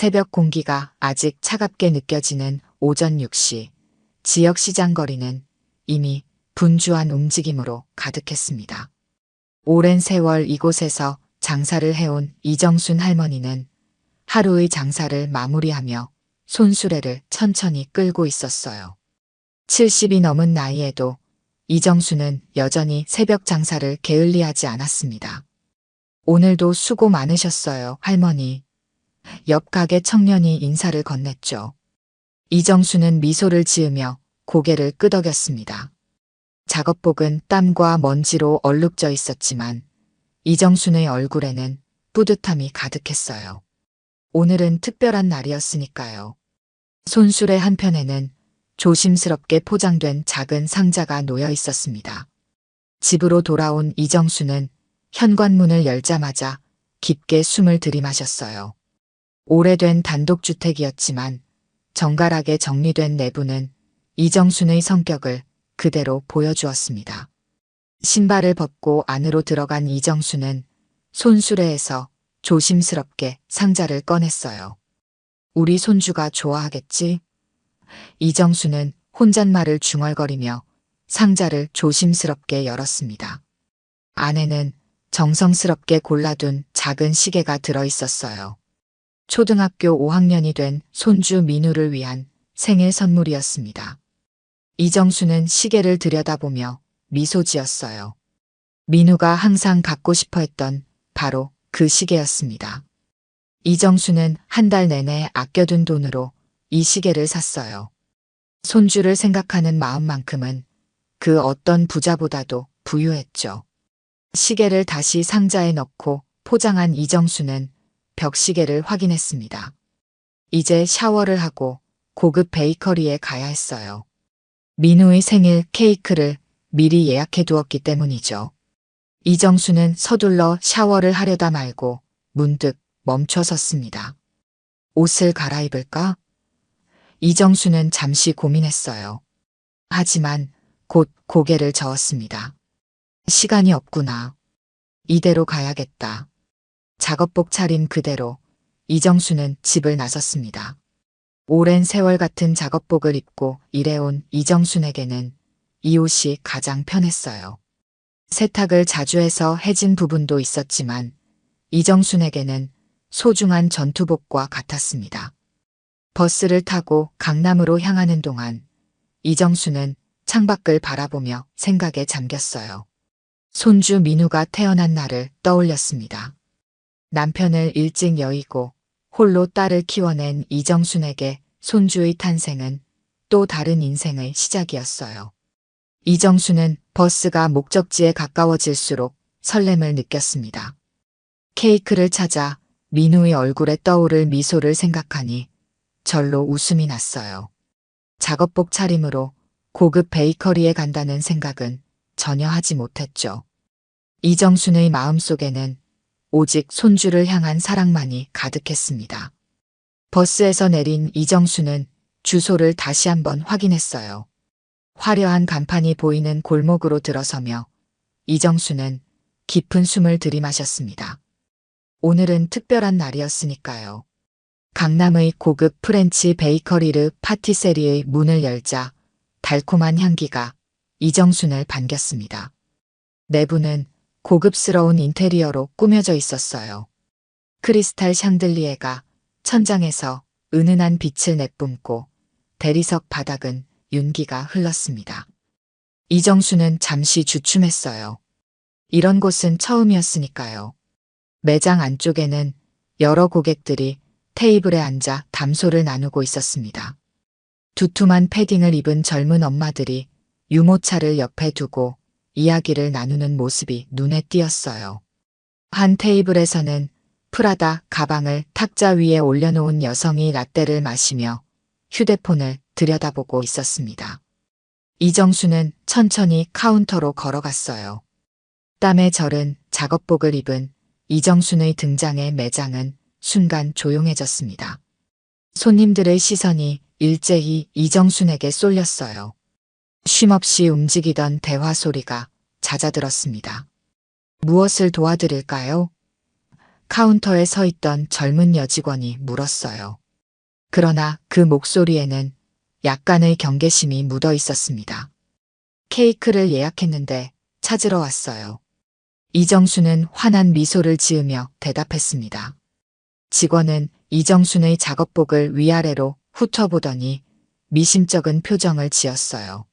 새벽 공기가 아직 차갑게 느껴지는 오전 6시, 지역 시장 거리는 이미 분주한 움직임으로 가득했습니다. 오랜 세월 이곳에서 장사를 해온 이정순 할머니는 하루의 장사를 마무리하며 손수레를 천천히 끌고 있었어요. 70이 넘은 나이에도 이정순은 여전히 새벽 장사를 게을리하지 않았습니다. 오늘도 수고 많으셨어요, 할머니. 옆 가게 청년이 인사를 건넸죠. 이정순은 미소를 지으며 고개를 끄덕였습니다. 작업복은 땀과 먼지로 얼룩져 있었지만 이정순의 얼굴에는 뿌듯함이 가득했어요. 오늘은 특별한 날이었으니까요. 손수레 한편에는 조심스럽게 포장된 작은 상자가 놓여 있었습니다. 집으로 돌아온 이정순은 현관문을 열자마자 깊게 숨을 들이마셨어요. 오래된 단독주택이었지만 정갈하게 정리된 내부는 이정순의 성격을 그대로 보여주었습니다. 신발을 벗고 안으로 들어간 이정순은 손수레에서 조심스럽게 상자를 꺼냈어요. 우리 손주가 좋아하겠지? 이정순은 혼잣말을 중얼거리며 상자를 조심스럽게 열었습니다. 안에는 정성스럽게 골라둔 작은 시계가 들어있었어요. 초등학교 5학년이 된 손주 민우를 위한 생일 선물이었습니다. 이정순은 시계를 들여다보며 미소 지었어요. 민우가 항상 갖고 싶어 했던 바로 그 시계였습니다. 이정순은 한 달 내내 아껴둔 돈으로 이 시계를 샀어요. 손주를 생각하는 마음만큼은 그 어떤 부자보다도 부유했죠. 시계를 다시 상자에 넣고 포장한 이정순은 벽시계를 확인했습니다. 이제 샤워를 하고 고급 베이커리에 가야 했어요. 민우의 생일 케이크를 미리 예약해 두었기 때문이죠. 이정순은 서둘러 샤워를 하려다 말고 문득 멈춰 섰습니다. 옷을 갈아입을까? 이정순은 잠시 고민했어요. 하지만 곧 고개를 저었습니다. 시간이 없구나. 이대로 가야겠다. 작업복 차림 그대로 이정순은 집을 나섰습니다. 오랜 세월 같은 작업복을 입고 일해온 이정순에게는 이 옷이 가장 편했어요. 세탁을 자주 해서 해진 부분도 있었지만 이정순에게는 소중한 전투복과 같았습니다. 버스를 타고 강남으로 향하는 동안 이정순은 창밖을 바라보며 생각에 잠겼어요. 손주 민우가 태어난 날을 떠올렸습니다. 남편을 일찍 여의고 홀로 딸을 키워낸 이정순에게 손주의 탄생은 또 다른 인생의 시작이었어요. 이정순은 버스가 목적지에 가까워질수록 설렘을 느꼈습니다. 케이크를 찾아 민우의 얼굴에 떠오를 미소를 생각하니 절로 웃음이 났어요. 작업복 차림으로 고급 베이커리에 간다는 생각은 전혀 하지 못했죠. 이정순의 마음속에는 오직 손주를 향한 사랑만이 가득했습니다. 버스에서 내린 이정순은 주소를 다시 한번 확인했어요. 화려한 간판이 보이는 골목으로 들어서며 이정순은 깊은 숨을 들이마셨습니다. 오늘은 특별한 날이었으니까요. 강남의 고급 프렌치 베이커리르 파티세리의 문을 열자 달콤한 향기가 이정순을 반겼습니다. 내부는 고급스러운 인테리어로 꾸며져 있었어요. 크리스탈 샹들리에가 천장에서 은은한 빛을 내뿜고 대리석 바닥은 윤기가 흘렀습니다. 이정순은 잠시 주춤했어요. 이런 곳은 처음이었으니까요. 매장 안쪽에는 여러 고객들이 테이블에 앉아 담소를 나누고 있었습니다. 두툼한 패딩을 입은 젊은 엄마들이 유모차를 옆에 두고 이야기를 나누는 모습이 눈에 띄었어요. 한 테이블에서는 프라다 가방을 탁자 위에 올려놓은 여성이 라떼를 마시며 휴대폰을 들여다보고 있었습니다. 이정순은 천천히 카운터로 걸어갔어요. 땀에 절은 작업복을 입은 이정순의 등장에 매장은 순간 조용해졌습니다. 손님들의 시선이 일제히 이정순에게 쏠렸어요. 쉼없이 움직이던 대화 소리가 잦아들었습니다. 무엇을 도와드릴까요? 카운터에 서 있던 젊은 여직원이 물었어요. 그러나 그 목소리에는 약간의 경계심이 묻어 있었습니다. 케이크를 예약했는데 찾으러 왔어요. 이정순은 환한 미소를 지으며 대답했습니다. 직원은 이정순의 작업복을 위아래로 훑어보더니 미심쩍은 표정을 지었어요.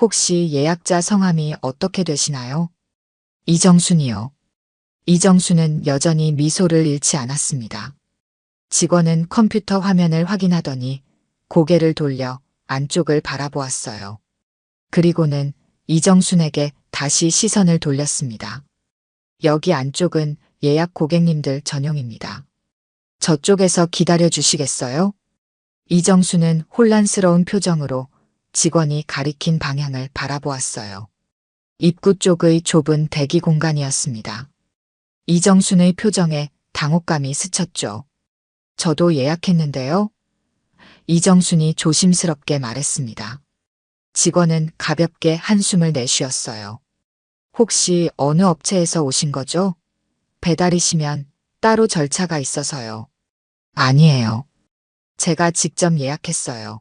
혹시 예약자 성함이 어떻게 되시나요? 이정순이요. 이정순은 여전히 미소를 잃지 않았습니다. 직원은 컴퓨터 화면을 확인하더니 고개를 돌려 안쪽을 바라보았어요. 그리고는 이정순에게 다시 시선을 돌렸습니다. 여기 안쪽은 예약 고객님들 전용입니다. 저쪽에서 기다려 주시겠어요? 이정순은 혼란스러운 표정으로 직원이 가리킨 방향을 바라보았어요. 입구 쪽의 좁은 대기 공간이었습니다. 이정순의 표정에 당혹감이 스쳤죠. 저도 예약했는데요. 이정순이 조심스럽게 말했습니다. 직원은 가볍게 한숨을 내쉬었어요. 혹시 어느 업체에서 오신 거죠? 배달이시면 따로 절차가 있어서요. 아니에요. 제가 직접 예약했어요.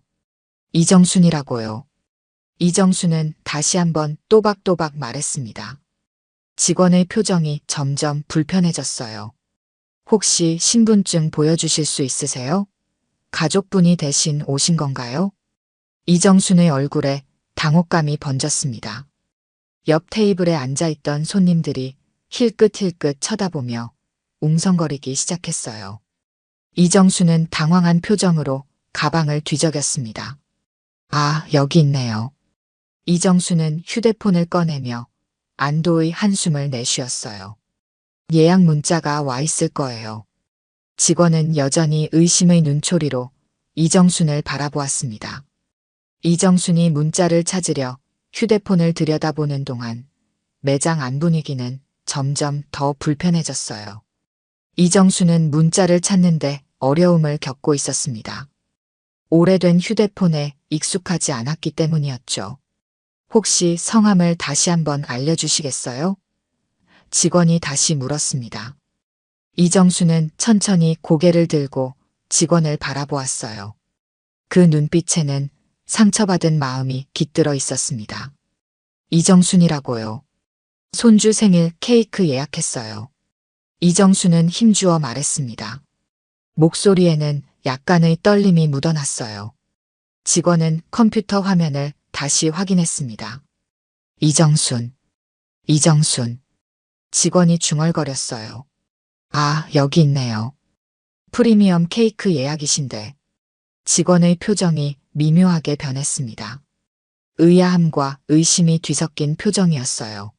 이정순이라고요. 이정순은 다시 한번 또박또박 말했습니다. 직원의 표정이 점점 불편해졌어요. 혹시 신분증 보여주실 수 있으세요? 가족분이 대신 오신 건가요? 이정순의 얼굴에 당혹감이 번졌습니다. 옆 테이블에 앉아있던 손님들이 힐끗힐끗 쳐다보며 웅성거리기 시작했어요. 이정순은 당황한 표정으로 가방을 뒤적였습니다. 아, 여기 있네요. 이정순은 휴대폰을 꺼내며 안도의 한숨을 내쉬었어요. 예약 문자가 와 있을 거예요. 직원은 여전히 의심의 눈초리로 이정순을 바라보았습니다. 이정순이 문자를 찾으려 휴대폰을 들여다보는 동안 매장 안 분위기는 점점 더 불편해졌어요. 이정순은 문자를 찾는데 어려움을 겪고 있었습니다. 오래된 휴대폰에 익숙하지 않았기 때문이었죠. 혹시 성함을 다시 한번 알려주시겠어요? 직원이 다시 물었습니다. 이정순은 천천히 고개를 들고 직원을 바라보았어요. 그 눈빛에는 상처받은 마음이 깃들어 있었습니다. 이정순이라고요. 손주 생일 케이크 예약했어요. 이정순은 힘주어 말했습니다. 목소리에는 약간의 떨림이 묻어났어요. 직원은 컴퓨터 화면을 다시 확인했습니다. 이정순. 직원이 중얼거렸어요. 아, 여기 있네요. 프리미엄 케이크 예약이신데. 직원의 표정이 미묘하게 변했습니다. 의아함과 의심이 뒤섞인 표정이었어요.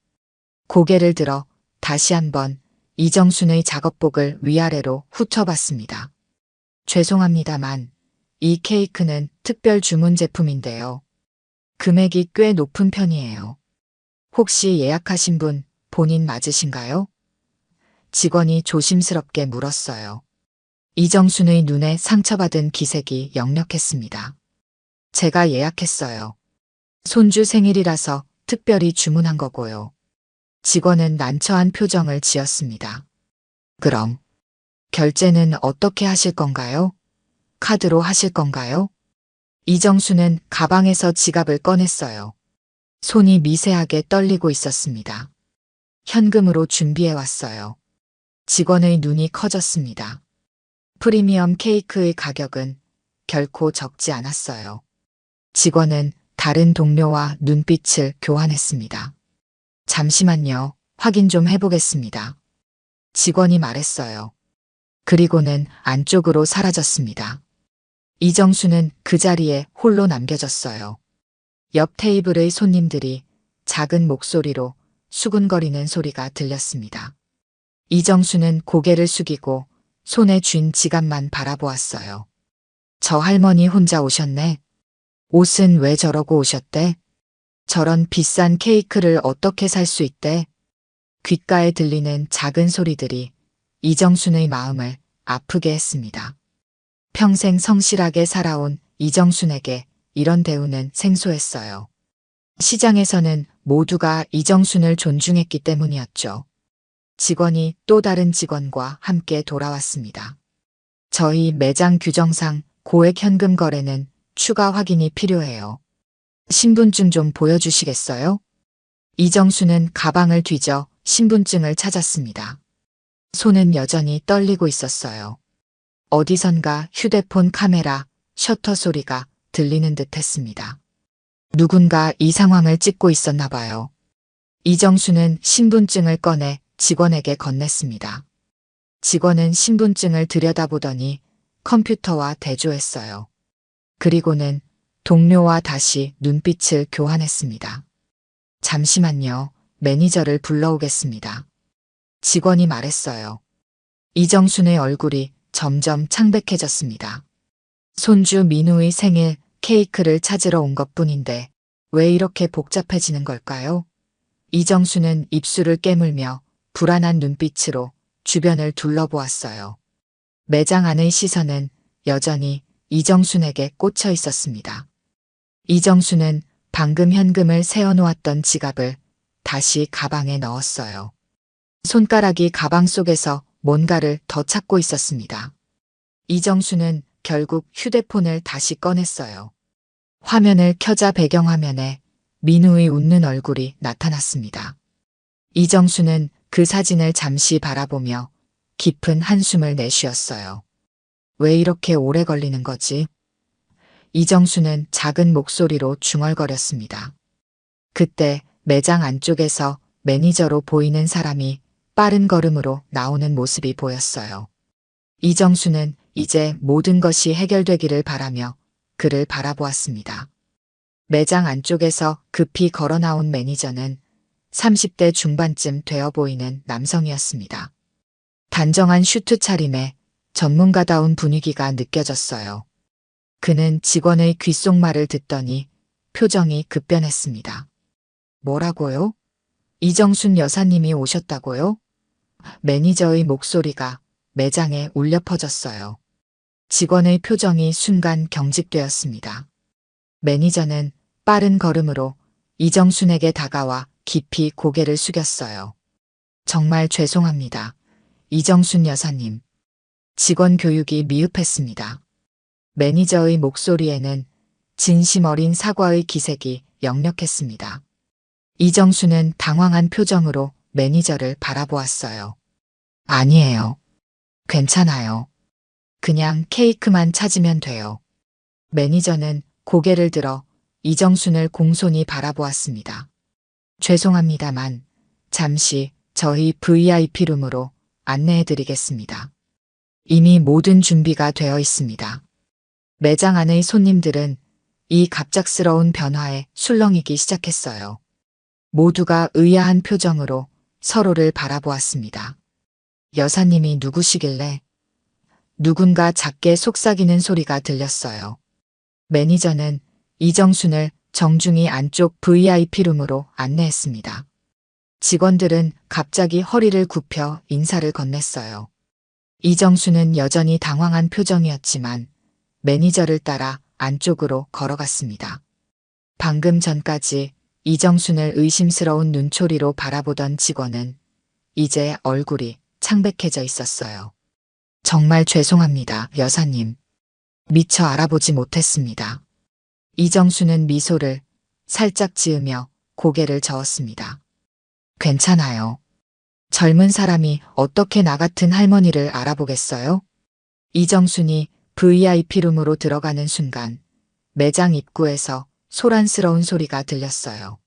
고개를 들어 다시 한번 이정순의 작업복을 위아래로 훑어봤습니다. 죄송합니다만 이 케이크는 특별 주문 제품인데요. 금액이 꽤 높은 편이에요. 혹시 예약하신 분 본인 맞으신가요? 직원이 조심스럽게 물었어요. 이정순의 눈에 상처받은 기색이 역력했습니다. 제가 예약했어요. 손주 생일이라서 특별히 주문한 거고요. 직원은 난처한 표정을 지었습니다. 그럼 결제는 어떻게 하실 건가요? 카드로 하실 건가요? 이정순은 가방에서 지갑을 꺼냈어요. 손이 미세하게 떨리고 있었습니다. 현금으로 준비해 왔어요. 직원의 눈이 커졌습니다. 프리미엄 케이크의 가격은 결코 적지 않았어요. 직원은 다른 동료와 눈빛을 교환했습니다. 잠시만요. 확인 좀 해보겠습니다. 직원이 말했어요. 그리고는 안쪽으로 사라졌습니다. 이정순은 그 자리에 홀로 남겨졌어요. 옆 테이블의 손님들이 작은 목소리로 수군거리는 소리가 들렸습니다. 이정순은 고개를 숙이고 손에 쥔 지갑만 바라보았어요. 저 할머니 혼자 오셨네. 옷은 왜 저러고 오셨대? 저런 비싼 케이크를 어떻게 살 수 있대? 귓가에 들리는 작은 소리들이 이정순의 마음을 아프게 했습니다. 평생 성실하게 살아온 이정순에게 이런 대우는 생소했어요. 시장에서는 모두가 이정순을 존중했기 때문이었죠. 직원이 또 다른 직원과 함께 돌아왔습니다. 저희 매장 규정상 고액 현금 거래는 추가 확인이 필요해요. 신분증 좀 보여주시겠어요? 이정수는 가방을 뒤져 신분증을 찾았습니다. 손은 여전히 떨리고 있었어요. 어디선가 휴대폰 카메라 셔터 소리가 들리는 듯 했습니다. 누군가 이 상황을 찍고 있었나 봐요. 이정수는 신분증을 꺼내 직원에게 건넸습니다. 직원은 신분증을 들여다보더니 컴퓨터와 대조했어요. 그리고는 동료와 다시 눈빛을 교환했습니다. 잠시만요. 매니저를 불러오겠습니다. 직원이 말했어요. 이정순의 얼굴이 점점 창백해졌습니다. 손주 민우의 생일 케이크를 찾으러 온 것뿐인데 왜 이렇게 복잡해지는 걸까요? 이정수는 입술을 깨물며 불안한 눈빛으로 주변을 둘러보았어요. 매장 안의 시선은 여전히 이정순에게 꽂혀 있었습니다. 이정수는 방금 현금을 세어놓았던 지갑을 다시 가방에 넣었어요. 손가락이 가방 속에서 뭔가를 더 찾고 있었습니다. 이정수는 결국 휴대폰을 다시 꺼냈어요. 화면을 켜자 배경화면에 민우의 웃는 얼굴이 나타났습니다. 이정수는 그 사진을 잠시 바라보며 깊은 한숨을 내쉬었어요. 왜 이렇게 오래 걸리는 거지? 이정수는 작은 목소리로 중얼거렸습니다. 그때 매장 안쪽에서 매니저로 보이는 사람이 빠른 걸음으로 나오는 모습이 보였어요. 이정수는 이제 모든 것이 해결되기를 바라며 그를 바라보았습니다. 매장 안쪽에서 급히 걸어 나온 매니저는 30대 중반쯤 되어 보이는 남성이었습니다. 단정한 슈트 차림에 전문가다운 분위기가 느껴졌어요. 그는 직원의 귓속말을 듣더니 표정이 급변했습니다. 뭐라고요? 이정순 여사님이 오셨다고요? 매니저의 목소리가 매장에 울려 퍼졌어요. 직원의 표정이 순간 경직되었습니다. 매니저는 빠른 걸음으로 이정순에게 다가와 깊이 고개를 숙였어요. 정말 죄송합니다. 이정순 여사님. 직원 교육이 미흡했습니다. 매니저의 목소리에는 진심 어린 사과의 기색이 역력했습니다. 이정수는 당황한 표정으로 매니저를 바라보았어요. 아니에요. 괜찮아요. 그냥 케이크만 찾으면 돼요. 매니저는 고개를 들어 이정순을 공손히 바라보았습니다. 죄송합니다만 잠시 저희 VIP룸으로 안내해드리겠습니다. 이미 모든 준비가 되어 있습니다. 매장 안의 손님들은 이 갑작스러운 변화에 술렁이기 시작했어요. 모두가 의아한 표정으로 서로를 바라보았습니다. 여사님이 누구시길래? 누군가 작게 속삭이는 소리가 들렸어요. 매니저는 이정순을 정중히 안쪽 VIP룸으로 안내했습니다. 직원들은 갑자기 허리를 굽혀 인사를 건넸어요. 이정순은 여전히 당황한 표정이었지만 매니저를 따라 안쪽으로 걸어갔습니다. 방금 전까지 이정순을 의심스러운 눈초리로 바라보던 직원은 이제 얼굴이 창백해져 있었어요. 정말 죄송합니다, 여사님. 미처 알아보지 못했습니다. 이정순은 미소를 살짝 지으며 고개를 저었습니다. 괜찮아요. 젊은 사람이 어떻게 나 같은 할머니를 알아보겠어요? 이정순이 VIP룸으로 들어가는 순간 매장 입구에서 소란스러운 소리가 들렸어요.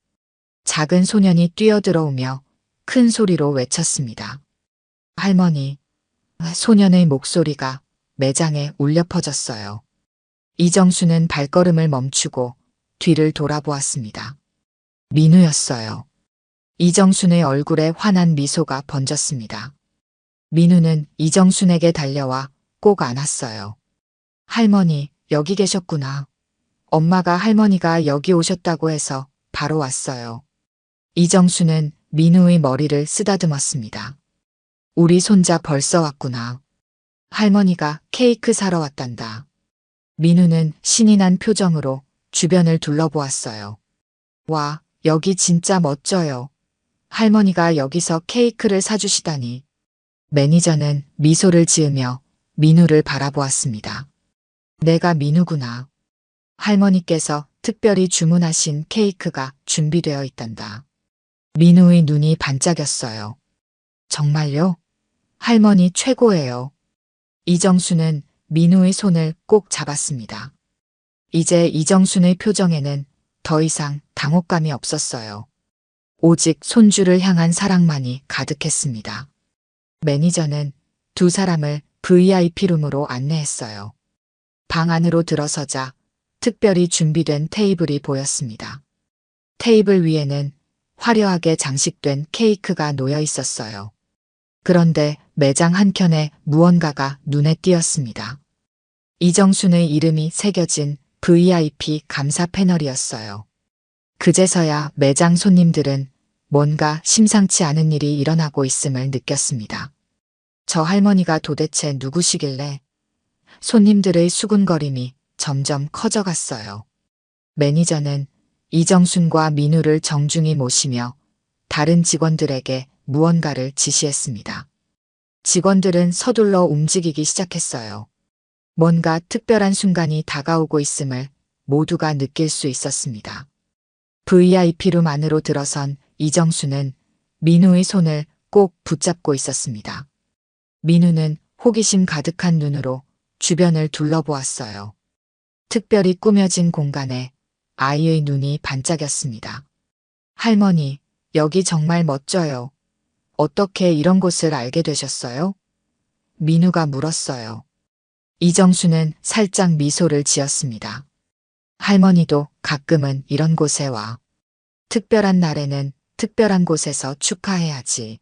작은 소년이 뛰어들어오며 큰 소리로 외쳤습니다. 할머니. 소년의 목소리가 매장에 울려 퍼졌어요. 이정수는 발걸음을 멈추고 뒤를 돌아보았습니다. 민우였어요. 이정순의 얼굴에 환한 미소가 번졌습니다. 민우는 이정순에게 달려와 꼭 안았어요. 할머니, 여기 계셨구나. 엄마가 할머니가 여기 오셨다고 해서 바로 왔어요. 이정수는 민우의 머리를 쓰다듬었습니다. 우리 손자 벌써 왔구나. 할머니가 케이크 사러 왔단다. 민우는 신이 난 표정으로 주변을 둘러보았어요. 와, 여기 진짜 멋져요. 할머니가 여기서 케이크를 사주시다니. 매니저는 미소를 지으며 민우를 바라보았습니다. 내가 민우구나. 할머니께서 특별히 주문하신 케이크가 준비되어 있단다. 민우의 눈이 반짝였어요. 정말요? 할머니 최고예요. 이정수는 민우의 손을 꼭 잡았습니다. 이제 이정순의 표정에는 더 이상 당혹감이 없었어요. 오직 손주를 향한 사랑만이 가득했습니다. 매니저는 두 사람을 VIP룸으로 안내했어요. 방 안으로 들어서자 특별히 준비된 테이블이 보였습니다. 테이블 위에는 화려하게 장식된 케이크가 놓여 있었어요. 그런데 매장 한켠에 무언가가 눈에 띄었습니다. 이정순의 이름이 새겨진 VIP 감사 패널이었어요. 그제서야 매장 손님들은 뭔가 심상치 않은 일이 일어나고 있음을 느꼈습니다. 저 할머니가 도대체 누구시길래? 손님들의 수군거림이 점점 커져갔어요. 매니저는 이정순과 민우를 정중히 모시며 다른 직원들에게 무언가를 지시했습니다. 직원들은 서둘러 움직이기 시작했어요. 뭔가 특별한 순간이 다가오고 있음을 모두가 느낄 수 있었습니다. VIP룸 안으로 들어선 이정수는 민우의 손을 꼭 붙잡고 있었습니다. 민우는 호기심 가득한 눈으로 주변을 둘러보았어요. 특별히 꾸며진 공간에 아이의 눈이 반짝였습니다. 할머니, 여기 정말 멋져요. 어떻게 이런 곳을 알게 되셨어요? 민우가 물었어요. 이정수는 살짝 미소를 지었습니다. 할머니도 가끔은 이런 곳에 와. 특별한 날에는 특별한 곳에서 축하해야지.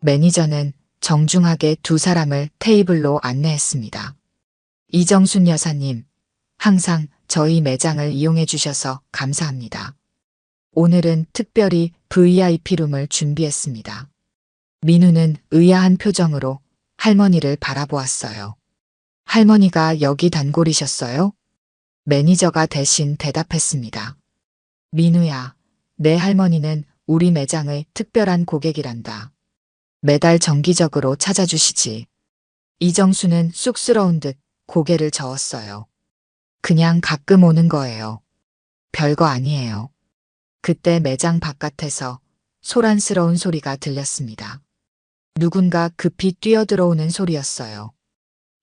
매니저는 정중하게 두 사람을 테이블로 안내했습니다. 이정순 여사님, 항상 저희 매장을 이용해 주셔서 감사합니다. 오늘은 특별히 VIP룸을 준비했습니다. 민우는 의아한 표정으로 할머니를 바라보았어요. 할머니가 여기 단골이셨어요? 매니저가 대신 대답했습니다. 민우야, 내 할머니는 우리 매장의 특별한 고객이란다. 매달 정기적으로 찾아주시지. 이정수는 쑥스러운 듯 고개를 저었어요. 그냥 가끔 오는 거예요. 별거 아니에요. 그때 매장 바깥에서 소란스러운 소리가 들렸습니다. 누군가 급히 뛰어들어오는 소리였어요.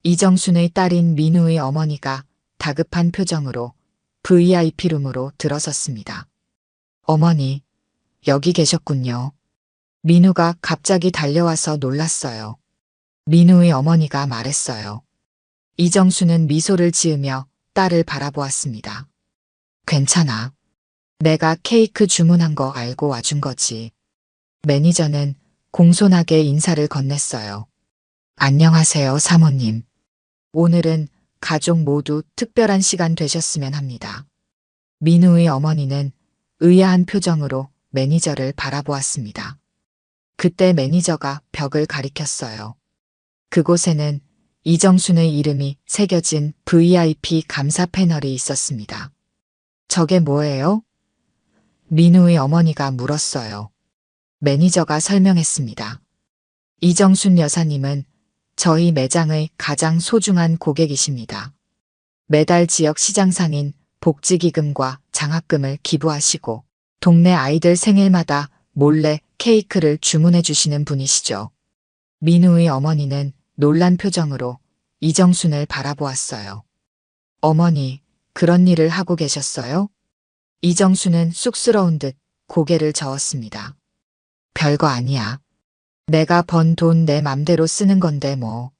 이정순의 딸인 민우의 어머니가 다급한 표정으로 VIP룸으로 들어섰습니다. 어머니, 여기 계셨군요. 민우가 갑자기 달려와서 놀랐어요. 민우의 어머니가 말했어요. 이정수는 미소를 지으며 딸을 바라보았습니다. 괜찮아. 내가 케이크 주문한 거 알고 와준 거지. 매니저는 공손하게 인사를 건넸어요. 안녕하세요, 사모님. 오늘은 가족 모두 특별한 시간 되셨으면 합니다. 민우의 어머니는 의아한 표정으로 매니저를 바라보았습니다. 그때 매니저가 벽을 가리켰어요. 그곳에는 이정순의 이름이 새겨진 VIP 감사 패널이 있었습니다. 저게 뭐예요? 민우의 어머니가 물었어요. 매니저가 설명했습니다. 이정순 여사님은 저희 매장의 가장 소중한 고객이십니다. 매달 지역 시장상인 복지기금과 장학금을 기부하시고 동네 아이들 생일마다 몰래 케이크를 주문해 주시는 분이시죠. 민우의 어머니는 놀란 표정으로 이정순을 바라보았어요. 어머니, 그런 일을 하고 계셨어요? 이정순은 쑥스러운 듯 고개를 저었습니다. 별거 아니야. 내가 번 돈 내 맘대로 쓰는 건데 뭐.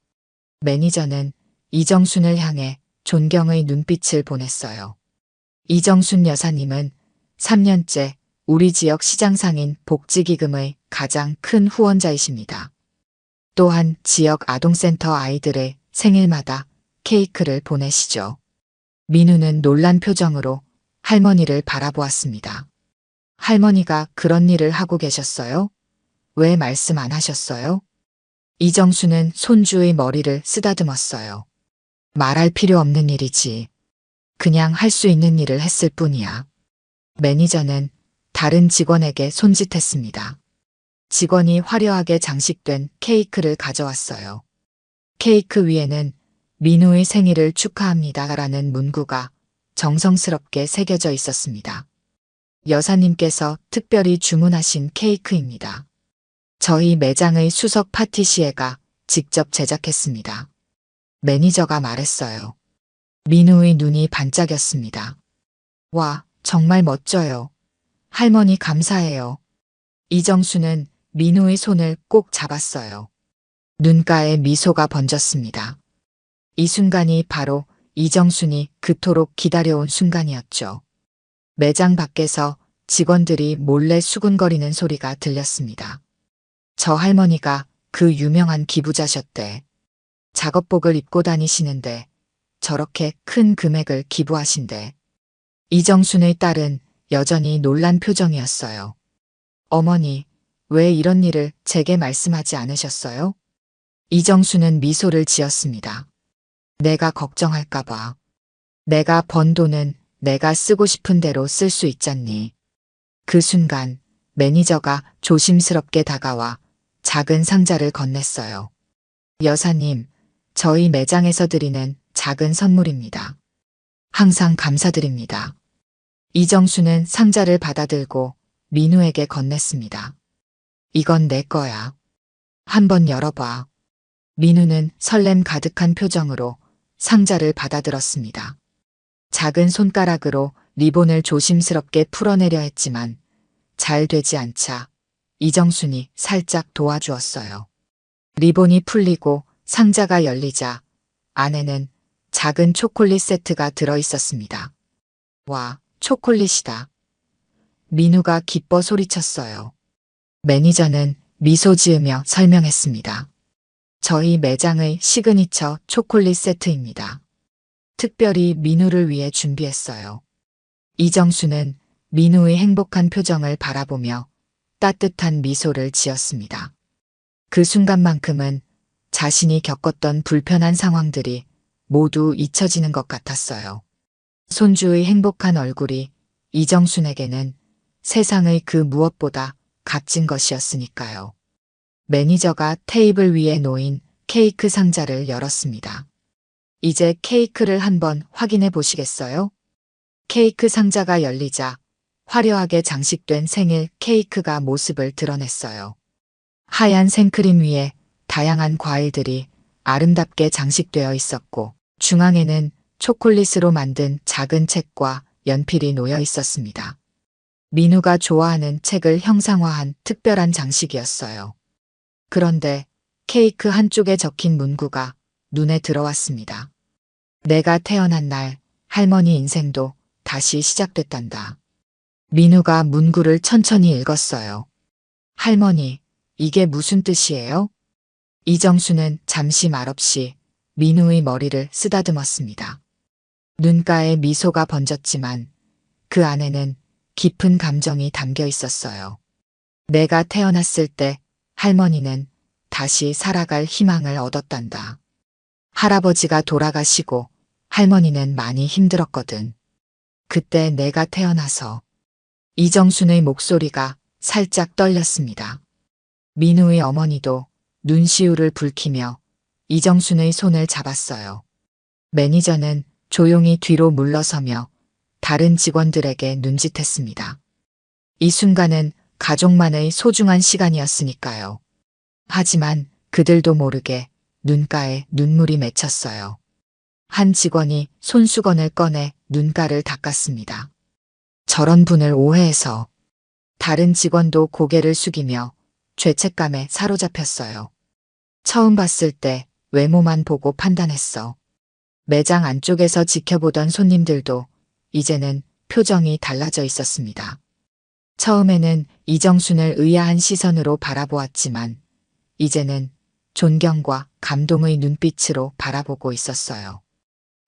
매니저는 이정순을 향해 존경의 눈빛을 보냈어요. 이정순 여사님은 3년째 우리 지역 시장상인 복지기금의 가장 큰 후원자이십니다. 또한 지역 아동센터 아이들의 생일마다 케이크를 보내시죠. 민우는 놀란 표정으로 할머니를 바라보았습니다. 할머니가 그런 일을 하고 계셨어요? 왜 말씀 안 하셨어요? 이정수는 손주의 머리를 쓰다듬었어요. 말할 필요 없는 일이지. 그냥 할 수 있는 일을 했을 뿐이야. 매니저는 다른 직원에게 손짓했습니다. 직원이 화려하게 장식된 케이크를 가져왔어요. 케이크 위에는 민우의 생일을 축하합니다라는 문구가 정성스럽게 새겨져 있었습니다. 여사님께서 특별히 주문하신 케이크입니다. 저희 매장의 수석 파티시에가 직접 제작했습니다. 매니저가 말했어요. 민우의 눈이 반짝였습니다. 와, 정말 멋져요. 할머니 감사해요. 이정수는 민우의 손을 꼭 잡았어요. 눈가에 미소가 번졌습니다. 이 순간이 바로 이정순이 그토록 기다려온 순간이었죠. 매장 밖에서 직원들이 몰래 수군거리는 소리가 들렸습니다. 저 할머니가 그 유명한 기부자셨대. 작업복을 입고 다니시는데 저렇게 큰 금액을 기부하신대. 이정순의 딸은 여전히 놀란 표정이었어요. 어머니, 왜 이런 일을 제게 말씀하지 않으셨어요? 이정수는 미소를 지었습니다. 내가 걱정할까봐. 내가 번 돈은 내가 쓰고 싶은 대로 쓸 수 있잖니. 그 순간 매니저가 조심스럽게 다가와 작은 상자를 건넸어요. 여사님, 저희 매장에서 드리는 작은 선물입니다. 항상 감사드립니다. 이정수는 상자를 받아들고 민우에게 건넸습니다. 이건 내 거야. 한번 열어봐. 민우는 설렘 가득한 표정으로 상자를 받아들었습니다. 작은 손가락으로 리본을 조심스럽게 풀어내려 했지만 잘 되지 않자 이정순이 살짝 도와주었어요. 리본이 풀리고 상자가 열리자 안에는 작은 초콜릿 세트가 들어있었습니다. 와, 초콜릿이다. 민우가 기뻐 소리쳤어요. 매니저는 미소 지으며 설명했습니다. 저희 매장의 시그니처 초콜릿 세트입니다. 특별히 민우를 위해 준비했어요. 이정수는 민우의 행복한 표정을 바라보며 따뜻한 미소를 지었습니다. 그 순간만큼은 자신이 겪었던 불편한 상황들이 모두 잊혀지는 것 같았어요. 손주의 행복한 얼굴이 이정순에게는 세상의 그 무엇보다 값진 것이었으니까요. 매니저가 테이블 위에 놓인 케이크 상자를 열었습니다. 이제 케이크를 한번 확인해 보시겠어요? 케이크 상자가 열리자 화려하게 장식된 생일 케이크가 모습을 드러냈어요. 하얀 생크림 위에 다양한 과일들이 아름답게 장식되어 있었고 중앙에는 초콜릿으로 만든 작은 책과 연필이 놓여 있었습니다. 민우가 좋아하는 책을 형상화한 특별한 장식이었어요. 그런데 케이크 한쪽에 적힌 문구가 눈에 들어왔습니다. 내가 태어난 날 할머니 인생도 다시 시작됐단다. 민우가 문구를 천천히 읽었어요. 할머니, 이게 무슨 뜻이에요? 이정수는 잠시 말없이 민우의 머리를 쓰다듬었습니다. 눈가에 미소가 번졌지만 그 안에는 깊은 감정이 담겨 있었어요. 내가 태어났을 때 할머니는 다시 살아갈 희망을 얻었단다. 할아버지가 돌아가시고 할머니는 많이 힘들었거든. 그때 내가 태어나서 이정순의 목소리가 살짝 떨렸습니다. 민우의 어머니도 눈시울을 붉히며 이정순의 손을 잡았어요. 매니저는 조용히 뒤로 물러서며 다른 직원들에게 눈짓했습니다. 이 순간은 가족만의 소중한 시간이었으니까요. 하지만 그들도 모르게 눈가에 눈물이 맺혔어요. 한 직원이 손수건을 꺼내 눈가를 닦았습니다. 저런 분을 오해해서 다른 직원도 고개를 숙이며 죄책감에 사로잡혔어요. 처음 봤을 때 외모만 보고 판단했어. 매장 안쪽에서 지켜보던 손님들도 이제는 표정이 달라져 있었습니다. 처음에는 이정순을 의아한 시선으로 바라보았지만 이제는 존경과 감동의 눈빛으로 바라보고 있었어요.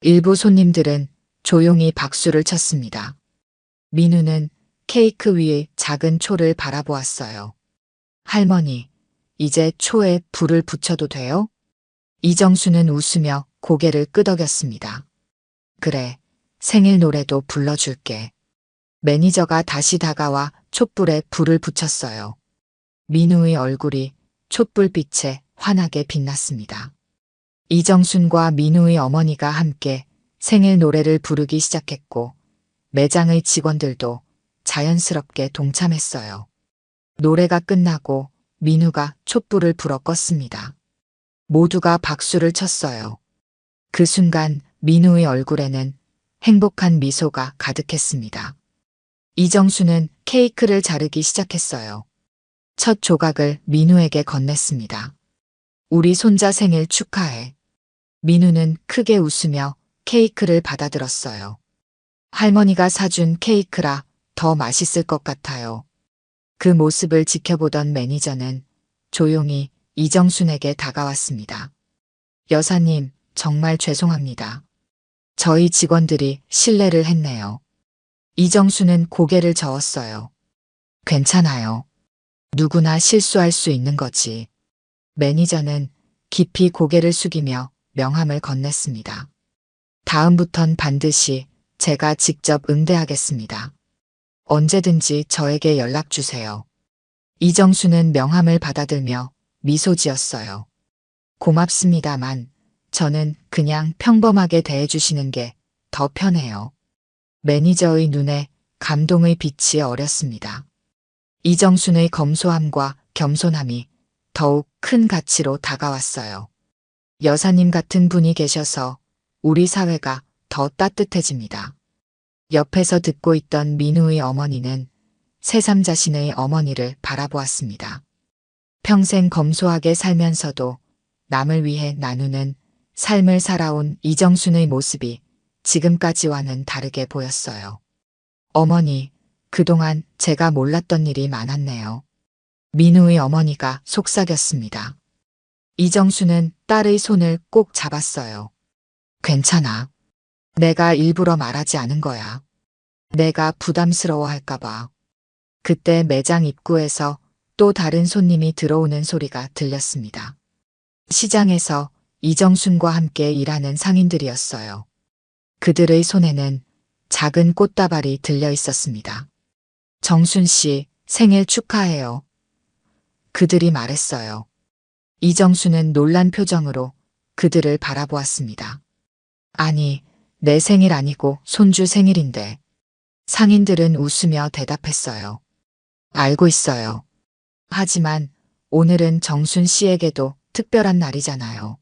일부 손님들은 조용히 박수를 쳤습니다. 민우는 케이크 위의 작은 초를 바라보았어요. 할머니, 이제 초에 불을 붙여도 돼요? 이정수는 웃으며 고개를 끄덕였습니다. 그래, 생일 노래도 불러줄게. 매니저가 다시 다가와 촛불에 불을 붙였어요. 민우의 얼굴이 촛불빛에 환하게 빛났습니다. 이정순과 민우의 어머니가 함께 생일 노래를 부르기 시작했고 매장의 직원들도 자연스럽게 동참했어요. 노래가 끝나고 민우가 촛불을 불어 껐습니다. 모두가 박수를 쳤어요. 그 순간 민우의 얼굴에는 행복한 미소가 가득했습니다. 이정수는 케이크를 자르기 시작했어요. 첫 조각을 민우에게 건넸습니다. 우리 손자 생일 축하해. 민우는 크게 웃으며 케이크를 받아들었어요. 할머니가 사준 케이크라 더 맛있을 것 같아요. 그 모습을 지켜보던 매니저는 조용히 이정순에게 다가왔습니다. 여사님, 정말 죄송합니다. 저희 직원들이 실례를 했네요. 이정수는 고개를 저었어요. 괜찮아요. 누구나 실수할 수 있는 거지. 매니저는 깊이 고개를 숙이며 명함을 건넸습니다. 다음부턴 반드시 제가 직접 응대하겠습니다. 언제든지 저에게 연락 주세요. 이정수는 명함을 받아들며 미소 지었어요. 고맙습니다만 저는 그냥 평범하게 대해주시는 게 더 편해요. 매니저의 눈에 감동의 빛이 어렸습니다. 이정순의 검소함과 겸손함이 더욱 큰 가치로 다가왔어요. 여사님 같은 분이 계셔서 우리 사회가 더 따뜻해집니다. 옆에서 듣고 있던 민우의 어머니는 새삼 자신의 어머니를 바라보았습니다. 평생 검소하게 살면서도 남을 위해 나누는 삶을 살아온 이정순의 모습이 지금까지와는 다르게 보였어요. 어머니, 그동안 제가 몰랐던 일이 많았네요. 민우의 어머니가 속삭였습니다. 이정수는 딸의 손을 꼭 잡았어요. 괜찮아. 내가 일부러 말하지 않은 거야. 내가 부담스러워할까봐. 그때 매장 입구에서 또 다른 손님이 들어오는 소리가 들렸습니다. 시장에서 이정순과 함께 일하는 상인들이었어요. 그들의 손에는 작은 꽃다발이 들려 있었습니다. 정순 씨, 생일 축하해요. 그들이 말했어요. 이정수는 놀란 표정으로 그들을 바라보았습니다. 아니, 내 생일 아니고 손주 생일인데. 상인들은 웃으며 대답했어요. 알고 있어요. 하지만 오늘은 정순 씨에게도 특별한 날이잖아요.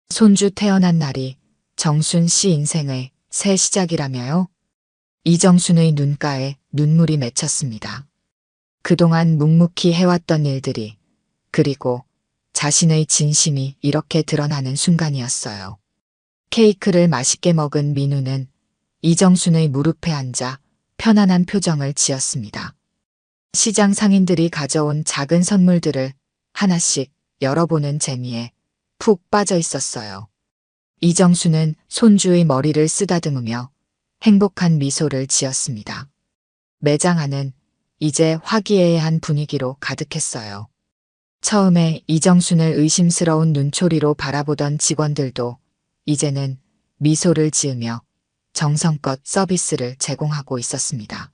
손주 태어난 날이 정순 씨 인생의 새 시작이라며요? 이정순의 눈가에 눈물이 맺혔습니다. 그동안 묵묵히 해왔던 일들이, 그리고 자신의 진심이 이렇게 드러나는 순간이었어요. 케이크를 맛있게 먹은 민우는 이정순의 무릎에 앉아 편안한 표정을 지었습니다. 시장 상인들이 가져온 작은 선물들을 하나씩 열어보는 재미에 푹 빠져 있었어요. 이정수는 손주의 머리를 쓰다듬으며 행복한 미소를 지었습니다. 매장 안은 이제 화기애애한 분위기로 가득했어요. 처음에 이정순을 의심스러운 눈초리로 바라보던 직원들도 이제는 미소를 지으며 정성껏 서비스를 제공하고 있었습니다.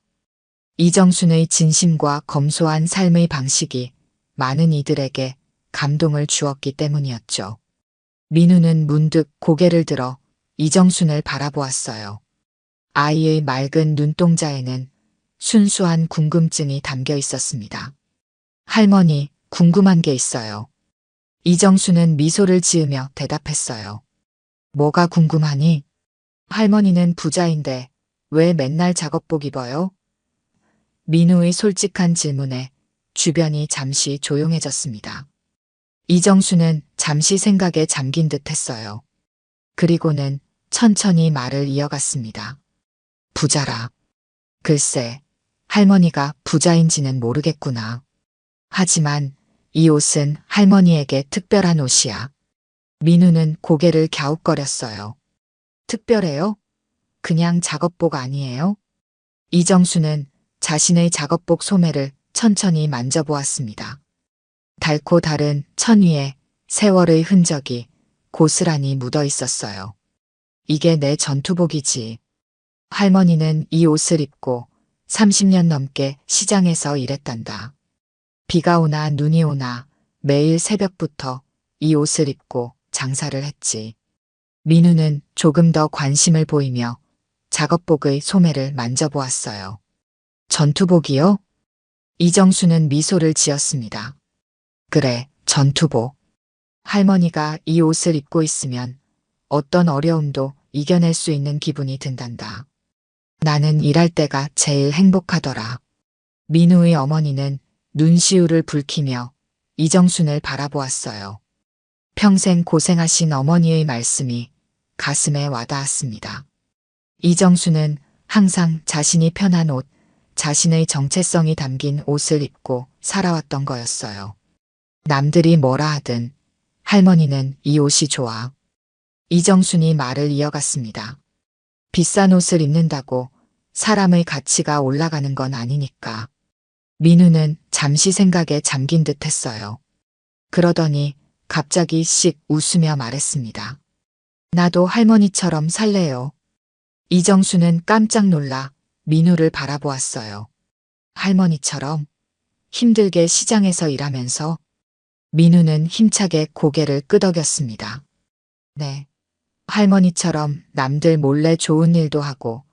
이정순의 진심과 검소한 삶의 방식이 많은 이들에게 감동을 주었기 때문이었죠. 민우는 문득 고개를 들어 이정순을 바라보았어요. 아이의 맑은 눈동자에는 순수한 궁금증이 담겨 있었습니다. 할머니, 궁금한 게 있어요. 이정순은 미소를 지으며 대답했어요. 뭐가 궁금하니? 할머니는 부자인데 왜 맨날 작업복 입어요? 민우의 솔직한 질문에 주변이 잠시 조용해졌습니다. 이정수는 잠시 생각에 잠긴 듯 했어요. 그리고는 천천히 말을 이어갔습니다. 부자라. 글쎄, 할머니가 부자인지는 모르겠구나. 하지만 이 옷은 할머니에게 특별한 옷이야. 민우는 고개를 갸웃거렸어요. 특별해요? 그냥 작업복 아니에요? 이정수는 자신의 작업복 소매를 천천히 만져보았습니다. 닳고 다른 천 위에 세월의 흔적이 고스란히 묻어 있었어요. 이게 내 전투복이지. 할머니는 이 옷을 입고 30년 넘게 시장에서 일했단다. 비가 오나 눈이 오나 매일 새벽부터 이 옷을 입고 장사를 했지. 민우는 조금 더 관심을 보이며 작업복의 소매를 만져보았어요. 전투복이요? 이정수는 미소를 지었습니다. 그래, 전투복. 할머니가 이 옷을 입고 있으면 어떤 어려움도 이겨낼 수 있는 기분이 든단다. 나는 일할 때가 제일 행복하더라. 민우의 어머니는 눈시울을 붉히며 이정순을 바라보았어요. 평생 고생하신 어머니의 말씀이 가슴에 와닿았습니다. 이정수는 항상 자신이 편한 옷, 자신의 정체성이 담긴 옷을 입고 살아왔던 거였어요. 남들이 뭐라 하든 할머니는 이 옷이 좋아. 이정순이 말을 이어갔습니다. 비싼 옷을 입는다고 사람의 가치가 올라가는 건 아니니까. 민우는 잠시 생각에 잠긴 듯 했어요. 그러더니 갑자기 씩 웃으며 말했습니다. 나도 할머니처럼 살래요. 이정수는 깜짝 놀라 민우를 바라보았어요. 할머니처럼 힘들게 시장에서 일하면서 민우는 힘차게 고개를 끄덕였습니다. 네. 할머니처럼 남들 몰래 좋은 일도 하고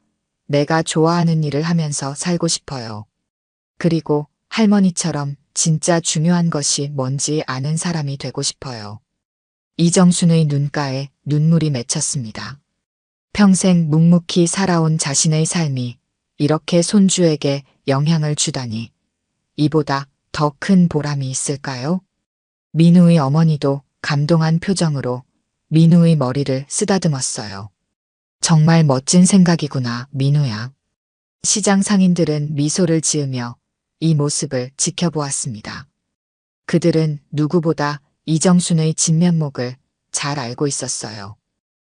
내가 좋아하는 일을 하면서 살고 싶어요. 그리고 할머니처럼 진짜 중요한 것이 뭔지 아는 사람이 되고 싶어요. 이정순의 눈가에 눈물이 맺혔습니다. 평생 묵묵히 살아온 자신의 삶이 이렇게 손주에게 영향을 주다니 이보다 더 큰 보람이 있을까요? 민우의 어머니도 감동한 표정으로 민우의 머리를 쓰다듬었어요. 정말 멋진 생각이구나, 민우야. 시장 상인들은 미소를 지으며 이 모습을 지켜보았습니다. 그들은 누구보다 이정순의 진면목을 잘 알고 있었어요.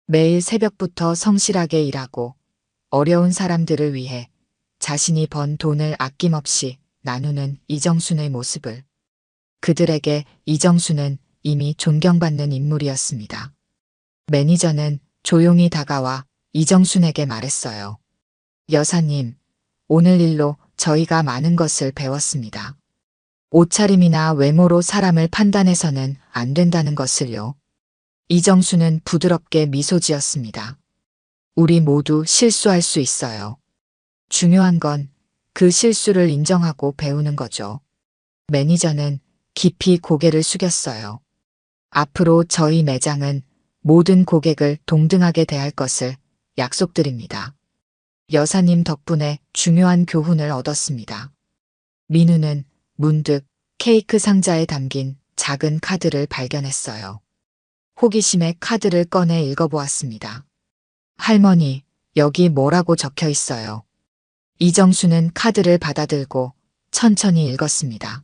매일 새벽부터 성실하게 일하고 어려운 사람들을 위해 자신이 번 돈을 아낌없이 나누는 이정순의 모습을. 그들에게 이정순은 이미 존경받는 인물이었습니다. 매니저는 조용히 다가와 이정순에게 말했어요. 여사님, 오늘 일로 저희가 많은 것을 배웠습니다. 옷차림이나 외모로 사람을 판단해서는 안 된다는 것을요. 이정수는 부드럽게 미소 지었습니다. 우리 모두 실수할 수 있어요. 중요한 건 그 실수를 인정하고 배우는 거죠. 매니저는 깊이 고개를 숙였어요. 앞으로 저희 매장은 모든 고객을 동등하게 대할 것을 약속드립니다. 여사님 덕분에 중요한 교훈을 얻었습니다. 민우는 문득 케이크 상자에 담긴 작은 카드를 발견했어요. 호기심에 카드를 꺼내 읽어보았습니다. 할머니, 여기 뭐라고 적혀 있어요? 이정수는 카드를 받아들고 천천히 읽었습니다.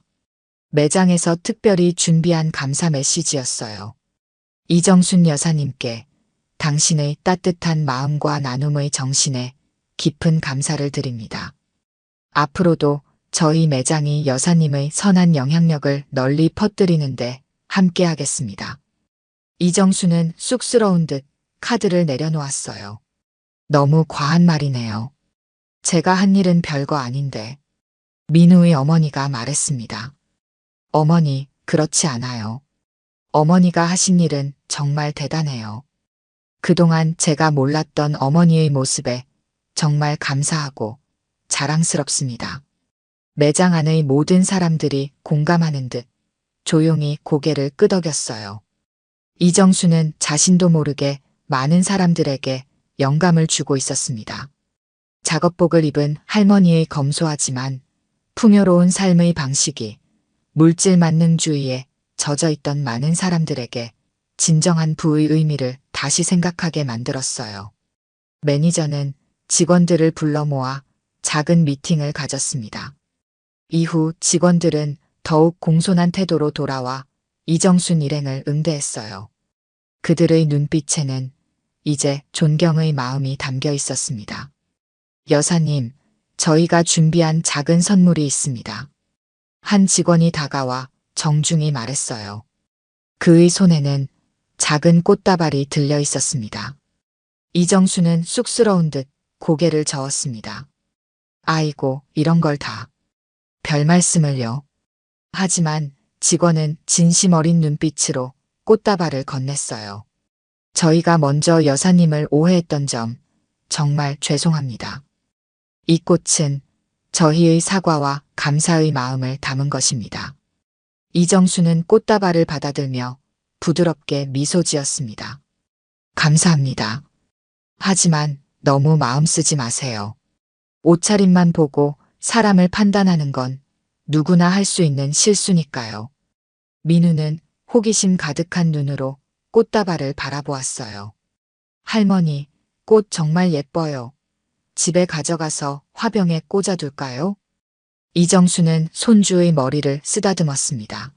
매장에서 특별히 준비한 감사 메시지였어요. 이정순 여사님께 당신의 따뜻한 마음과 나눔의 정신에 깊은 감사를 드립니다. 앞으로도 저희 매장이 여사님의 선한 영향력을 널리 퍼뜨리는데 함께하겠습니다. 이정수는 쑥스러운 듯 카드를 내려놓았어요. 너무 과한 말이네요. 제가 한 일은 별거 아닌데. 민우의 어머니가 말했습니다. 어머니, 그렇지 않아요. 어머니가 하신 일은 정말 대단해요. 그동안 제가 몰랐던 어머니의 모습에 정말 감사하고 자랑스럽습니다. 매장 안의 모든 사람들이 공감하는 듯 조용히 고개를 끄덕였어요. 이정수는 자신도 모르게 많은 사람들에게 영감을 주고 있었습니다. 작업복을 입은 할머니의 검소하지만 풍요로운 삶의 방식이 물질 만능주의에 젖어 있던 많은 사람들에게 진정한 부의 의미를 다시 생각하게 만들었어요. 매니저는 직원들을 불러 모아 작은 미팅을 가졌습니다. 이후 직원들은 더욱 공손한 태도로 돌아와 이정순 일행을 응대했어요. 그들의 눈빛에는 이제 존경의 마음이 담겨 있었습니다. 여사님, 저희가 준비한 작은 선물이 있습니다. 한 직원이 다가와 정중히 말했어요. 그의 손에는 작은 꽃다발이 들려 있었습니다. 이정수는 쑥스러운 듯 고개를 저었습니다. 아이고, 이런 걸 다. 별 말씀을요. 하지만 직원은 진심 어린 눈빛으로 꽃다발을 건넸어요. 저희가 먼저 여사님을 오해했던 점 정말 죄송합니다. 이 꽃은 저희의 사과와 감사의 마음을 담은 것입니다. 이정수는 꽃다발을 받아들며 부드럽게 미소 지었습니다. 감사합니다. 하지만 너무 마음 쓰지 마세요. 옷차림만 보고 사람을 판단하는 건 누구나 할 수 있는 실수니까요. 민우는 호기심 가득한 눈으로 꽃다발을 바라보았어요. 할머니, 꽃 정말 예뻐요. 집에 가져가서 화병에 꽂아둘까요? 이정수는 손주의 머리를 쓰다듬었습니다.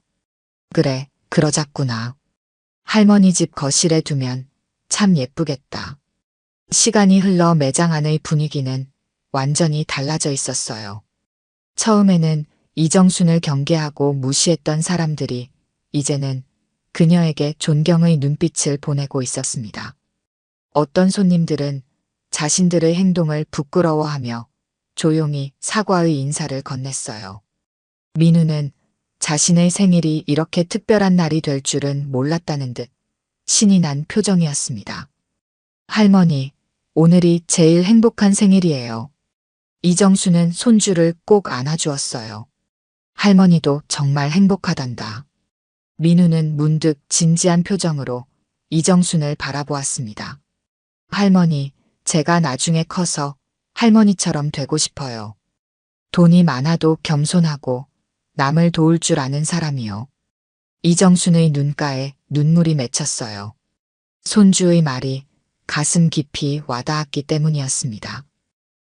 그래, 그러자꾸나. 할머니 집 거실에 두면 참 예쁘겠다. 시간이 흘러 매장 안의 분위기는 완전히 달라져 있었어요. 처음에는 이정순을 경계하고 무시했던 사람들이 이제는 그녀에게 존경의 눈빛을 보내고 있었습니다. 어떤 손님들은 자신들의 행동을 부끄러워하며 조용히 사과의 인사를 건넸어요. 민우는 자신의 생일이 이렇게 특별한 날이 될 줄은 몰랐다는 듯 신이 난 표정이었습니다. 할머니, 오늘이 제일 행복한 생일이에요. 이정수는 손주를 꼭 안아주었어요. 할머니도 정말 행복하단다. 민우는 문득 진지한 표정으로 이정순을 바라보았습니다. 할머니, 제가 나중에 커서 할머니처럼 되고 싶어요. 돈이 많아도 겸손하고 남을 도울 줄 아는 사람이요. 이정순의 눈가에 눈물이 맺혔어요. 손주의 말이 가슴 깊이 와닿았기 때문이었습니다.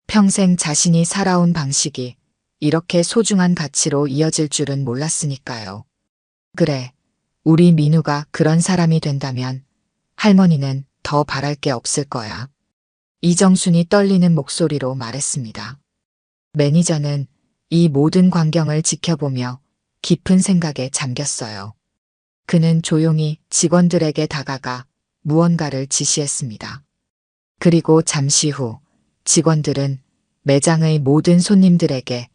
평생 자신이 살아온 방식이 이렇게 소중한 가치로 이어질 줄은 몰랐으니까요. 그래, 우리 민우가 그런 사람이 된다면 할머니는 더 바랄 게 없을 거야. 이정순이 떨리는 목소리로 말했습니다. 매니저는 이 모든 광경을 지켜보며 깊은 생각에 잠겼어요. 그는 조용히 직원들에게 다가가 무언가를 지시했습니다. 그리고 잠시 후 직원들은 매장의 모든 손님들에게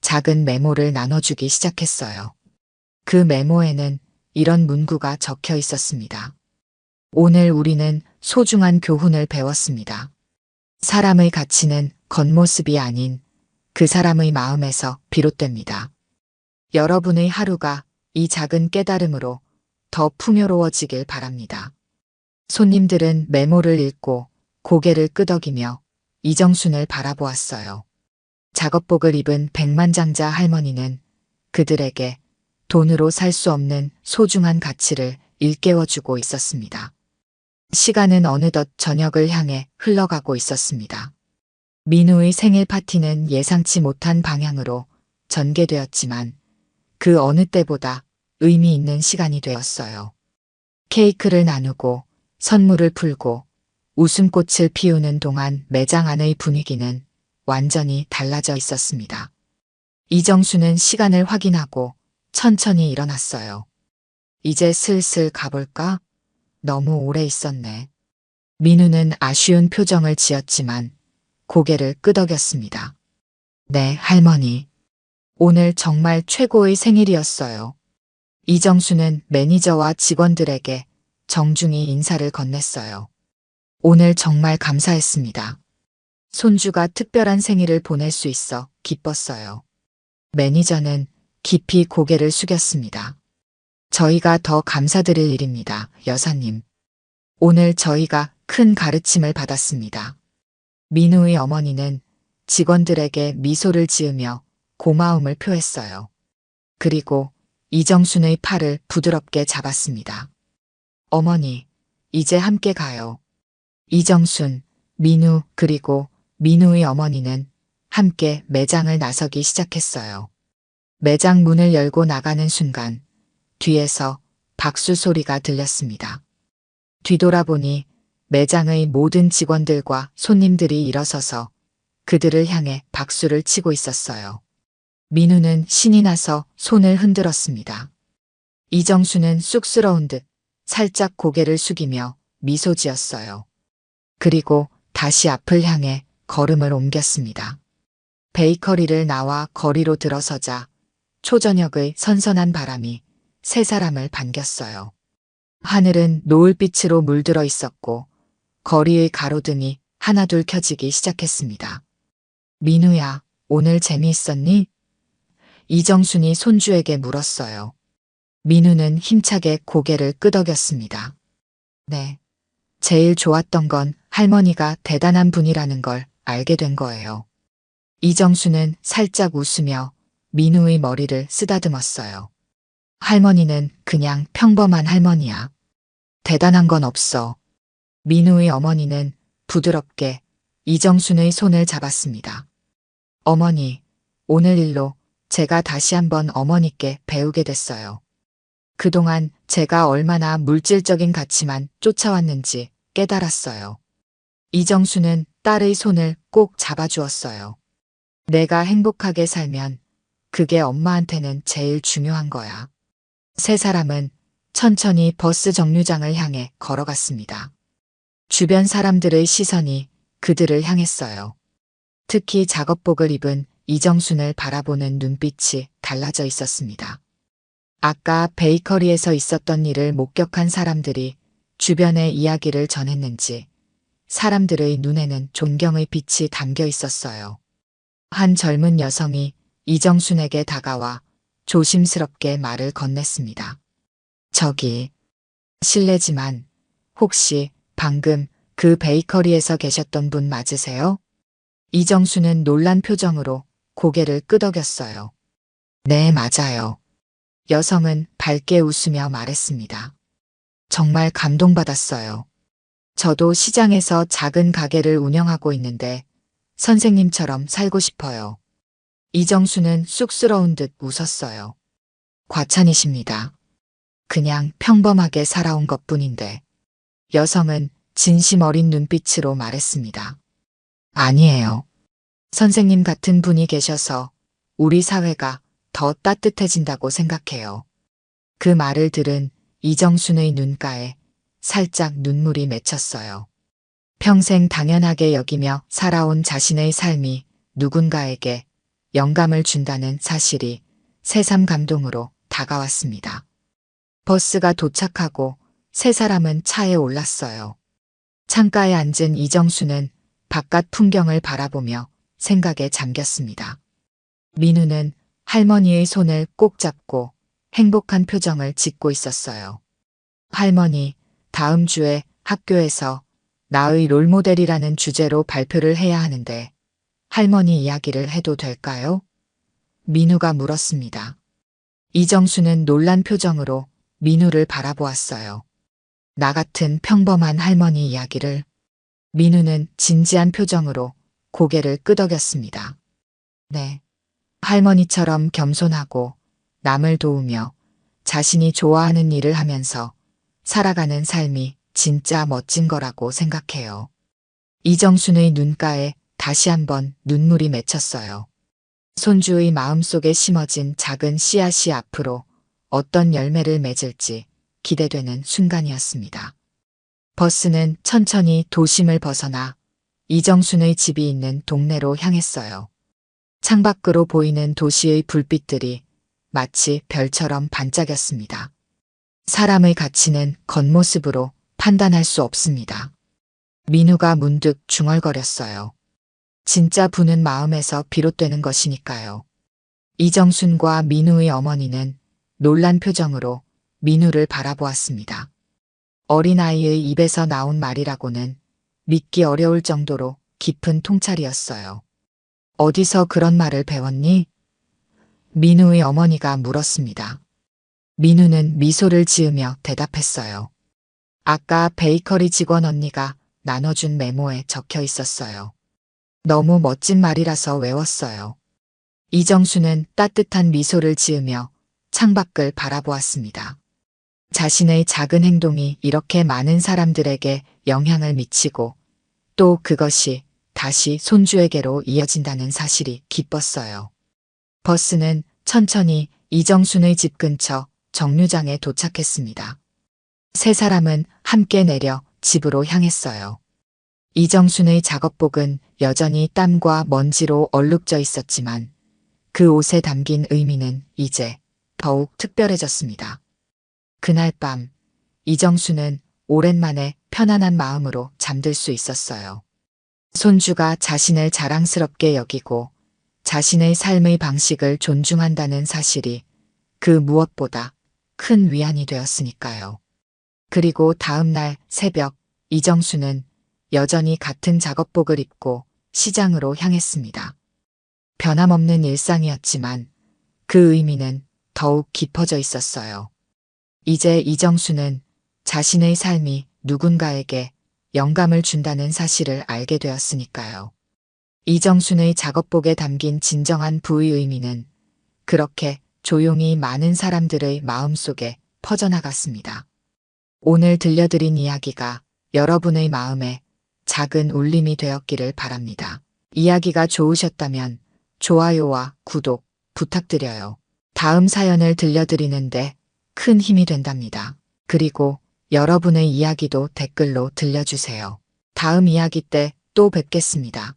작은 메모를 나눠주기 시작했어요. 그 메모에는 이런 문구가 적혀 있었습니다. 오늘 우리는 소중한 교훈을 배웠습니다. 사람의 가치는 겉모습이 아닌 그 사람의 마음에서 비롯됩니다. 여러분의 하루가 이 작은 깨달음으로 더 풍요로워지길 바랍니다. 손님들은 메모를 읽고 고개를 끄덕이며 이정순을 바라보았어요. 작업복을 입은 백만장자 할머니는 그들에게 돈으로 살 수 없는 소중한 가치를 일깨워주고 있었습니다. 시간은 어느덧 저녁을 향해 흘러가고 있었습니다. 민우의 생일 파티는 예상치 못한 방향으로 전개되었지만 그 어느 때보다 의미 있는 시간이 되었어요. 케이크를 나누고 선물을 풀고 웃음꽃을 피우는 동안 매장 안의 분위기는 완전히 달라져 있었습니다. 이정수는 시간을 확인하고 천천히 일어났어요. 이제 슬슬 가볼까? 너무 오래 있었네. 민우는 아쉬운 표정을 지었지만 고개를 끄덕였습니다. 네, 할머니. 오늘 정말 최고의 생일이었어요. 이정수는 매니저와 직원들에게 정중히 인사를 건넸어요. 오늘 정말 감사했습니다. 손주가 특별한 생일을 보낼 수 있어 기뻤어요. 매니저는 깊이 고개를 숙였습니다. 저희가 더 감사드릴 일입니다, 여사님. 오늘 저희가 큰 가르침을 받았습니다. 민우의 어머니는 직원들에게 미소를 지으며 고마움을 표했어요. 그리고 이정순의 팔을 부드럽게 잡았습니다. 어머니, 이제 함께 가요. 이정순, 민우 그리고 민우의 어머니는 함께 매장을 나서기 시작했어요. 매장 문을 열고 나가는 순간 뒤에서 박수 소리가 들렸습니다. 뒤돌아보니 매장의 모든 직원들과 손님들이 일어서서 그들을 향해 박수를 치고 있었어요. 민우는 신이 나서 손을 흔들었습니다. 이정수는 쑥스러운 듯 살짝 고개를 숙이며 미소 지었어요. 그리고 다시 앞을 향해 걸음을 옮겼습니다. 베이커리를 나와 거리로 들어서자 초저녁의 선선한 바람이 세 사람을 반겼어요. 하늘은 노을빛으로 물들어 있었고 거리의 가로등이 하나둘 켜지기 시작했습니다. 민우야, 오늘 재미있었니? 이정순이 손주에게 물었어요. 민우는 힘차게 고개를 끄덕였습니다. 네. 제일 좋았던 건 할머니가 대단한 분이라는 걸 알게 된 거예요. 이정수는 살짝 웃으며 민우의 머리를 쓰다듬었어요. 할머니는 그냥 평범한 할머니야. 대단한 건 없어. 민우의 어머니는 부드럽게 이정순의 손을 잡았습니다. 어머니, 오늘 일로 제가 다시 한번 어머니께 배우게 됐어요. 그동안 제가 얼마나 물질적인 가치만 쫓아왔는지 깨달았어요. 이정수는 딸의 손을 꼭 잡아주었어요. 내가 행복하게 살면 그게 엄마한테는 제일 중요한 거야. 세 사람은 천천히 버스 정류장을 향해 걸어갔습니다. 주변 사람들의 시선이 그들을 향했어요. 특히 작업복을 입은 이정순을 바라보는 눈빛이 달라져 있었습니다. 아까 베이커리에서 있었던 일을 목격한 사람들이 주변의 이야기를 전했는지 사람들의 눈에는 존경의 빛이 담겨 있었어요. 한 젊은 여성이 이정순에게 다가와 조심스럽게 말을 건넸습니다. 저기, 실례지만 혹시 방금 그 베이커리에서 계셨던 분 맞으세요? 이정순은 놀란 표정으로 고개를 끄덕였어요. 네, 맞아요. 여성은 밝게 웃으며 말했습니다. 정말 감동받았어요. 저도 시장에서 작은 가게를 운영하고 있는데 선생님처럼 살고 싶어요. 이정수는 쑥스러운 듯 웃었어요. 과찬이십니다. 그냥 평범하게 살아온 것뿐인데. 여성은 진심 어린 눈빛으로 말했습니다. 아니에요. 선생님 같은 분이 계셔서 우리 사회가 더 따뜻해진다고 생각해요. 그 말을 들은 이정순의 눈가에 살짝 눈물이 맺혔어요. 평생 당연하게 여기며 살아온 자신의 삶이 누군가에게 영감을 준다는 사실이 새삼 감동으로 다가왔습니다. 버스가 도착하고 세 사람은 차에 올랐어요. 창가에 앉은 이정수는 바깥 풍경을 바라보며 생각에 잠겼습니다. 민우는 할머니의 손을 꼭 잡고 행복한 표정을 짓고 있었어요. 할머니, 다음 주에 학교에서 나의 롤모델이라는 주제로 발표를 해야 하는데 할머니 이야기를 해도 될까요? 민우가 물었습니다. 이정수는 놀란 표정으로 민우를 바라보았어요. 나 같은 평범한 할머니 이야기를. 민우는 진지한 표정으로 고개를 끄덕였습니다. 네. 할머니처럼 겸손하고 남을 도우며 자신이 좋아하는 일을 하면서 살아가는 삶이 진짜 멋진 거라고 생각해요. 이정순의 눈가에 다시 한번 눈물이 맺혔어요. 손주의 마음속에 심어진 작은 씨앗이 앞으로 어떤 열매를 맺을지 기대되는 순간이었습니다. 버스는 천천히 도심을 벗어나 이정순의 집이 있는 동네로 향했어요. 창밖으로 보이는 도시의 불빛들이 마치 별처럼 반짝였습니다. 사람의 가치는 겉모습으로 판단할 수 없습니다. 민우가 문득 중얼거렸어요. 진짜 부는 마음에서 비롯되는 것이니까요. 이정순과 민우의 어머니는 놀란 표정으로 민우를 바라보았습니다. 어린아이의 입에서 나온 말이라고는 믿기 어려울 정도로 깊은 통찰이었어요. 어디서 그런 말을 배웠니? 민우의 어머니가 물었습니다. 민우는 미소를 지으며 대답했어요. 아까 베이커리 직원 언니가 나눠준 메모에 적혀 있었어요. 너무 멋진 말이라서 외웠어요. 이정수는 따뜻한 미소를 지으며 창밖을 바라보았습니다. 자신의 작은 행동이 이렇게 많은 사람들에게 영향을 미치고 또 그것이 다시 손주에게로 이어진다는 사실이 기뻤어요. 버스는 천천히 이정순의 집 근처 정류장에 도착했습니다. 세 사람은 함께 내려 집으로 향했어요. 이정순의 작업복은 여전히 땀과 먼지로 얼룩져 있었지만 그 옷에 담긴 의미는 이제 더욱 특별해졌습니다. 그날 밤 이정수는 오랜만에 편안한 마음으로 잠들 수 있었어요. 손주가 자신을 자랑스럽게 여기고 자신의 삶의 방식을 존중한다는 사실이 그 무엇보다 큰 위안이 되었으니까요. 그리고 다음 날 새벽 이정수는 여전히 같은 작업복을 입고 시장으로 향했습니다. 변함없는 일상이었지만 그 의미는 더욱 깊어져 있었어요. 이제 이정수는 자신의 삶이 누군가에게 영감을 준다는 사실을 알게 되었으니까요. 이정순의 작업복에 담긴 진정한 부의 의미는 그렇게 조용히 많은 사람들의 마음속에 퍼져나갔습니다. 오늘 들려드린 이야기가 여러분의 마음에 작은 울림이 되었기를 바랍니다. 이야기가 좋으셨다면 좋아요와 구독 부탁드려요. 다음 사연을 들려드리는데 큰 힘이 된답니다. 그리고 여러분의 이야기도 댓글로 들려주세요. 다음 이야기 때 또 뵙겠습니다.